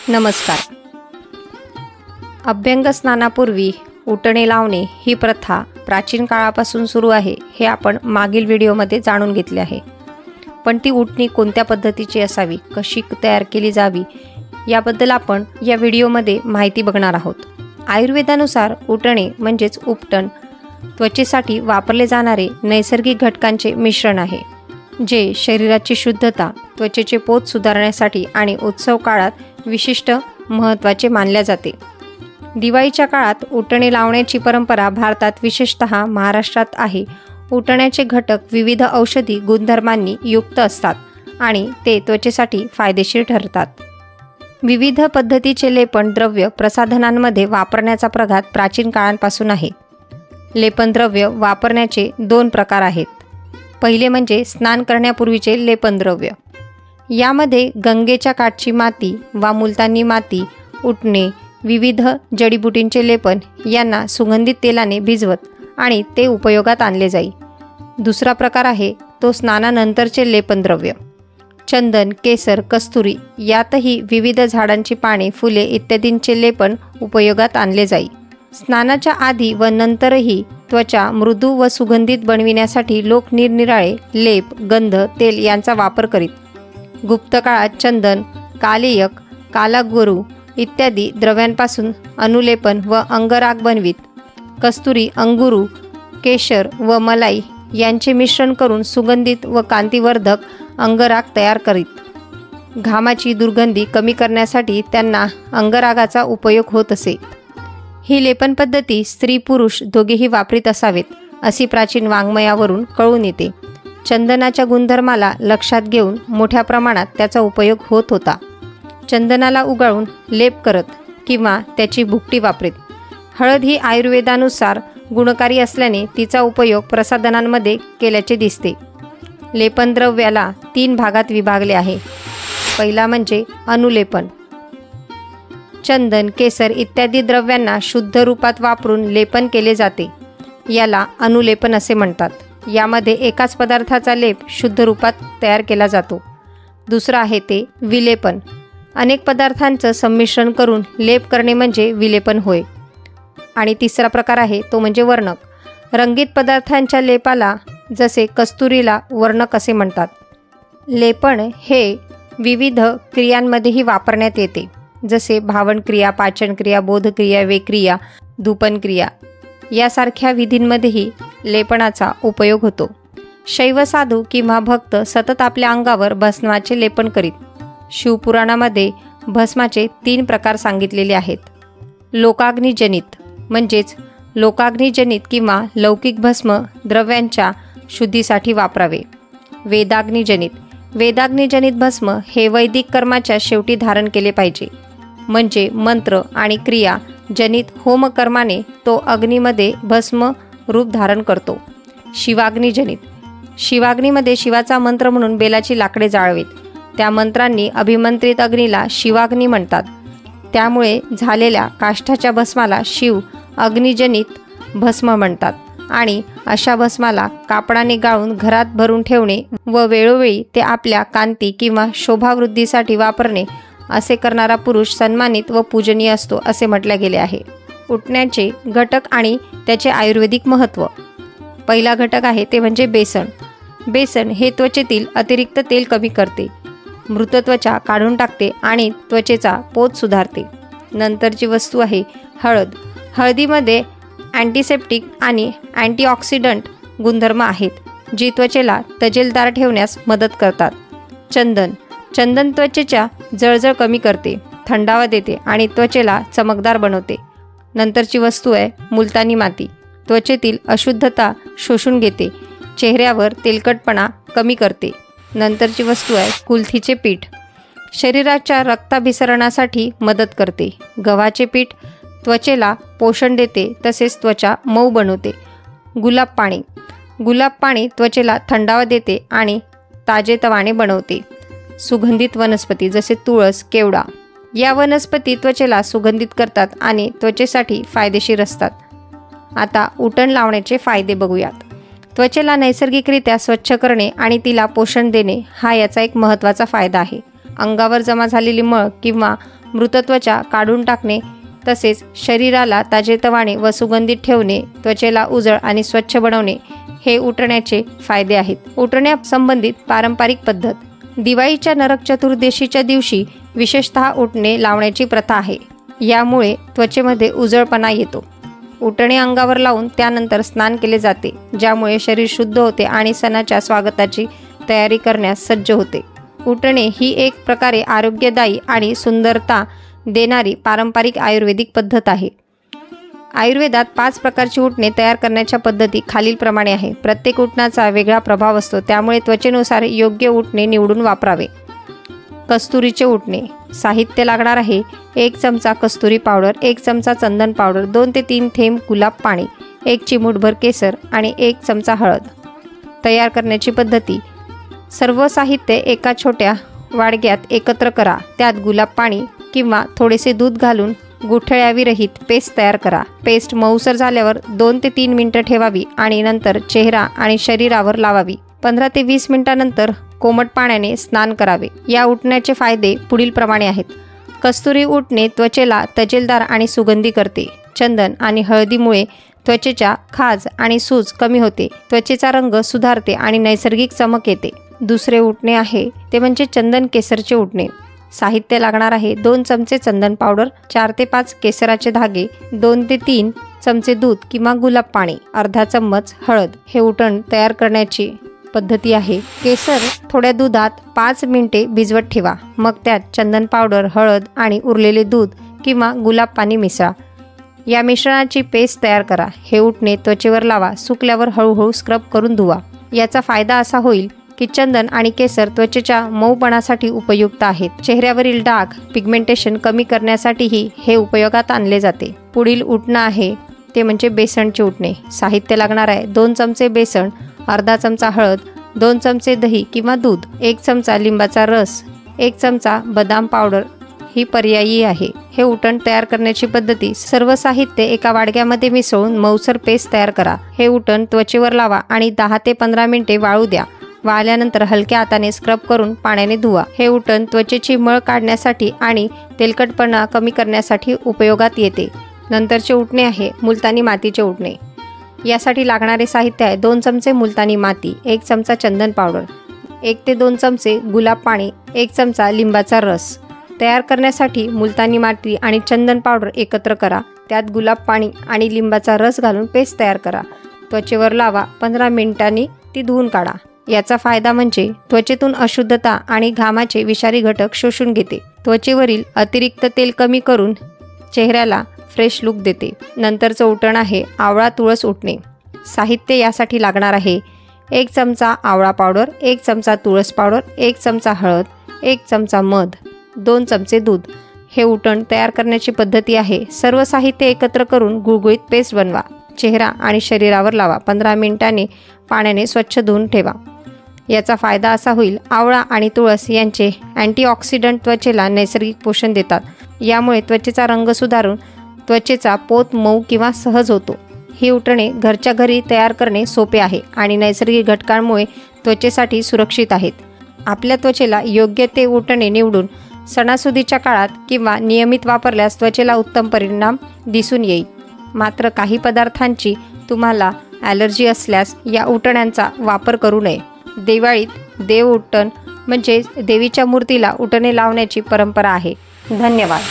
नमस्कार. अभ्यंग स्नानापूर्वी उटणे लावणे ही प्रथा प्राचीन काळापासून सुरू आहे हे आपण मागील व्हिडिओमध्ये जाणून घेतले आहे. पण ती उटणी कोणत्या पद्धतीची असावी, कशी तयार केली जावी याबद्दल आपण या व्हिडिओमध्ये माहिती बघणार आहोत. आयुर्वेदानुसार उटणे म्हणजेच उपटण त्वचेसाठी वापरले जाणारे नैसर्गिक घटकांचे मिश्रण आहे, जे शरीराची शुद्धता, त्वचेचे पोत सुधारण्यासाठी आणि उत्सव काळात विशिष्ट महत्त्वाचे मानले जाते. दिवाळीच्या काळात उटणे लावण्याची परंपरा भारतात विशेषतः महाराष्ट्रात आहे. उटण्याचे घटक विविध औषधी गुणधर्मांनी युक्त असतात आणि ते त्वचेसाठी फायदेशीर ठरतात. विविध पद्धतीचे लेपन द्रव्य प्रसाधनांमध्ये वापरण्याचा प्रघात प्राचीन काळांपासून आहे. लेपन द्रव्य वापरण्याचे 2 प्रकार आहेत. पहिले म्हणजे स्नान करण्यापूर्वीचे लेपन द्रव्य. यामध्ये गंगेच्या काठची माती वा मुलतानी माती, उटणे, विविध जडीबुटींचे लेपन यांना सुगंधित तेलाने भिजवत आणि ते उपयोगात आणले जाई. दुसरा प्रकार आहे तो स्नानानंतरचे लेपन द्रव्य. चंदन, केसर, कस्तुरी यातही विविध झाडांची पाने, फुले इत्यादींचे लेपन उपयोगात आणले जाई. स्नानाच्या आधी व नंतरही त्वचा मृदू व सुगंधित बनविण्यासाठी लोक निरनिराळे लेप, गंध, तेल यांचा वापर करीत. गुप्त काळात चंदन, कालेयक, कालागुरू इत्यादी द्रव्यांपासून अनुलेपन व अंगराग बनवीत. कस्तुरी, अंगुरू, केशर व मलाई यांचे मिश्रण करून सुगंधित व कांतिवर्धक अंगराग तयार करीत. घामाची दुर्गंधी कमी करण्यासाठी त्यांना अंगरागाचा उपयोग होत असे. ही लेपन पद्धती स्त्री पुरुष दोघेही वापरीत असावेत अशी प्राचीन वाङ्मयावरून कळून येते. चंदनाच्या गुणधर्माला लक्षात घेऊन मोठ्या प्रमाणात त्याचा उपयोग होत होता. चंदनाला उगाळून लेप करत किंवा त्याची भुकटी वापरीत. हळद ही आयुर्वेदानुसार गुणकारी असल्याने तिचा उपयोग प्रसाधनांमध्ये केल्याचे दिसते. लेपन द्रव्याला 3 भागात विभागले आहे. पहिला म्हणजे अनुलेपन. चंदन, केसर इत्यादी द्रव्यांना शुद्ध रूपात वापरून लेपन केले जाते. याला अनुलेपन असे म्हणतात. यामध्ये एकाच पदार्थाचा लेप शुद्ध रूपात तयार केला जातो. दुसरं आहे ते विलेपन. अनेक पदार्थांचं संमिश्रण करून लेप करणे म्हणजे विलेपन होय. आणि तिसरा प्रकार आहे तो म्हणजे वर्णक. रंगीत पदार्थांच्या लेपाला जसे कस्तुरीला वर्णक असे म्हणतात. लेपन हे विविध क्रियांमध्येही वापरण्यात येते, जसे भावनक्रिया, पाचनक्रिया, बोधक्रिया, वेक्रिया, धूपनक्रिया यासारख्या विधींमध्येही लेपनाचा उपयोग होतो. शैव साधू किंवा भक्त सतत आपल्या अंगावर भस्माचे लेपन करीत. शिवपुराणामध्ये भस्माचे 3 प्रकार सांगितलेले आहेत. लोकाग्निजनित म्हणजेच लोकाग्निजनित किंवा लौकिक भस्म द्रव्यांच्या शुद्धीसाठी वापरावे. वेदाग्निजनित भस्म हे वैदिक कर्माच्या शेवटी धारण केले पाहिजे, म्हणजे मंत्र आणि क्रिया जनित होमकर्माने तो अग्नीमध्ये भस्म रूप धारण करतो. शिवाग्नीमध्ये शिवाचा मंत्र म्हणून बेलाची लाकडे जाळवीत. त्या मंत्रांनी अभिमंत्रित अग्नीला शिवाग्नी म्हणतात. त्यामुळे झालेल्या काष्ठाच्या भस्माला शिव अग्निजनित भस्म म्हणतात. आणि अशा भस्माला कापडाने गाळून घरात भरून ठेवणे व वेळोवेळी ते आपल्या कांती किंवा शोभावृद्धीसाठी वापरणे असे करणारा पुरुष सन्मानित व पूजनीय असतो असे म्हटले गेले आहे. उटण्याचे घटक आणि त्याचे आयुर्वेदिक महत्त्व. पहिला घटक आहे ते म्हणजे बेसन. बेसन हे त्वचेतील अतिरिक्त तेल कमी करते, मृत त्वचा काढून टाकते आणि त्वचेचा पोत सुधारते. नंतरची वस्तू आहे हळद. हळदीमध्ये अँटीसेप्टिक आणि अँटीऑक्सिडंट गुणधर्म आहेत, जी त्वचेला तजेलदार ठेवण्यास मदत करतात. चंदन त्वचेच्या जळजळ कमी करते, थंडावा देते आणि त्वचेला चमकदार बनवते. नंतरची वस्तू आहे मुलतानी माती. त्वचेतील अशुद्धता शोषून घेते, चेहऱ्यावर तेलकटपणा कमी करते. नंतरची वस्तू आहे कुल्थीचे पीठ. शरीराच्या रक्ताभिसरणासाठी मदत करते. गव्हाचे पीठ त्वचेला पोषण देते, तसेच त्वचा मऊ बनवते. गुलाब पाणी त्वचेला थंडावा देते आणि ताजेतवाने बनवते. सुगंधित वनस्पती जसे तुळस, केवडा या वनस्पती त्वचेला सुगंधित करतात आणि त्वचेसाठी फायदेशीर असतात. आता उटण लावण्याचे फायदे बघूयात. त्वचेला नैसर्गिकरित्या स्वच्छ करणे आणि तिला पोषण देणे हा याचा एक महत्त्वाचा फायदा आहे. अंगावर जमा झालेली मळ किंवा मृत त्वचा काढून टाकणे तसेच शरीराला ताजेतवाने व सुगंधित ठेवणे, त्वचेला उजळ आणि स्वच्छ बनवणे हे उटण्याचे फायदे आहेत. उटण्या संबंधित पारंपरिक पद्धत. दिवाळीच्या नरक चतुर्दशीच्या दिवशी विशेषतः उटणे लावण्याची प्रथा आहे. यामुळे त्वचेमध्ये उजळपणा येतो. उटणे अंगावर लावून त्यानंतर स्नान केले जाते, ज्यामुळे शरीर शुद्ध होते आणि सणाच्या स्वागताची तयारी करण्यास सज्ज होते. उटणे ही एक प्रकारे आरोग्यदायी आणि सुंदरता देणारी पारंपरिक आयुर्वेदिक पद्धत आहे. आयुर्वेदात 5 प्रकारची उटणे तयार करण्याच्या पद्धती खालीलप्रमाणे आहे. प्रत्येक उटणाचा वेगळा प्रभाव असतो, त्यामुळे त्वचेनुसार योग्य उटणे निवडून वापरावे. कस्तुरीचे उटणे. साहित्य लागणार आहे: 1 चमचा कस्तुरी पावडर, 1 चमचा चंदन पावडर, 2 ते 3 थेंब गुलाब पाणी, 1 चिमूटभर केसर आणि 1 चमचा हळद. तयार करण्याची पद्धती. सर्व साहित्य एका छोट्या वाडग्यात एकत्र करा. त्यात गुलाब पाणी किंवा थोडेसे दूध घालून गुठळ्याविरहित पेस्ट तयार करा. पेस्ट मऊसर झाल्यावर 2 ते 3 मिनिटं ठेवावी आणि नंतर चेहरा आणि शरीरावर लावावी. 15 ते 20 मिनिटांनंतर कोमट पाण्याने स्नान करावे. या उटण्याचे फायदे पुढीलप्रमाणे आहेत. कस्तुरी उटणे त्वचेला तजेलदार आणि सुगंधी करते. चंदन आणि हळदीमुळे त्वचेच्या खाज आणि सूज कमी होते. त्वचेचा रंग सुधारते आणि नैसर्गिक चमक येते. दुसरे उटणे आहे ते म्हणजे चंदन केसरचे उटणे. साहित्य लागणार आहे: 2 चमचे चंदन पावडर, 4 ते 5 केसराचे धागे, 2 ते 3 चमचे दूध किंवा गुलाब पाणी, अर्धा चम्मच हळद. हे उटण तयार करण्याची पद्धती आहे. केसर थोड्या दुधात 5 मिनिटे भिजवत ठेवा. मग त्यात चंदन पावडर, हळद आणि उरलेले दूध किंवा गुलाब पाणी मिसळा. या मिश्रणाची पेस्ट तयार करा. हे उटणे त्वचेवर लावा. सुकल्यावर हळूहळू स्क्रब करून धुवा. याचा फायदा असा होईल की चंदन आणि केसर त्वचेच्या मऊपणासाठी उपयुक्त आहेत. चेहऱ्यावरील डाग, पिगमेंटेशन कमी करण्यासाठीही हे उपयोगात आणले जाते. पुढील उटणं आहे ते म्हणजे बेसनचे उटणे. साहित्य लागणार आहे: 2 चमचे बेसन, अर्धा चमचा हळद, 2 चमचे दही किंवा दूध, 1 चमचा लिंबाचा रस, 1 चमचा बदाम पावडर ही पर्यायी आहे. हे उटण तयार करण्याची पद्धती. सर्व साहित्य एका वाडग्यामध्ये मिसळून मऊसर पेस्ट तयार करा. हे उटण त्वचेवर लावा आणि 10 ते 15 मिनिटे वाळू द्या. वाळल्यानंतर हलक्या हाताने स्क्रब करून पाण्याने धुवा. हे उटण त्वचेची मळ काढण्यासाठी आणि तेलकटपणा कमी करण्यासाठी उपयोगात येते. नंतरचे उटणे आहे मुलतानी मातीचे उटणे. यासाठी लागणारे साहित्य आहे: 2 चमचे मुलतानी माती, 1 चमचा चंदन पावडर, 1 ते 2 चमचे गुलाब पाणी, 1 चमचा लिंबाचा रस. तयार करण्यासाठी मुलतानी माती आणि चंदन पावडर एकत्र करा. त्यात गुलाब पाणी आणि लिंबाचा रस घालून पेस्ट तयार करा. त्वचेवर लावा. 15 मिनिटांनी ती धुवून काढा. याचा फायदा म्हणजे त्वचेतून अशुद्धता आणि घामाचे विषारी घटक शोषून घेते. त्वचेवरील अतिरिक्त तेल कमी करून चेहऱ्याला फ्रेश लुक देते. नंतरचं उटण आहे आवळा तुळस उटणे. साहित्य यासाठी लागणार आहे: 1 चमचा आवळा पावडर, 1 चमचा तुळस पावडर, 1 चमचा हळद, 1 चमचा मध, 2 चमचे दूध. हे उटण तयार करण्याची पद्धती आहे. सर्व साहित्य एकत्र करून गुळगुळीत पेस्ट बनवा. चेहरा आणि शरीरावर लावा. 15 मिनिटांनी पाण्याने स्वच्छ धुवून ठेवा. याचा फायदा असा होईल: आवळा आणि तुळस यांचे अँटीऑक्सिडंट त्वचेला नैसर्गिक पोषण देतात. यामुळे त्वचेचा रंग सुधारून त्वचेचा पोत मऊ किंवा सहज होतो. ही उटणे घरच्या घरी तयार करणे सोपे आहे आणि नैसर्गिक घटकांमुळे त्वचेसाठी सुरक्षित आहेत. आपल्या त्वचेला योग्य ते उटणे निवडून सणासुदीच्या काळात किंवा नियमित वापरल्यास त्वचेला उत्तम परिणाम दिसून येईल. मात्र काही पदार्थांची तुम्हाला ॲलर्जी असल्यास या उटण्यांचा वापर करू नये. दिवाळीत देव उटण म्हणजे देवीच्या मूर्तीला उटणे लावण्याची परंपरा आहे. धन्यवाद.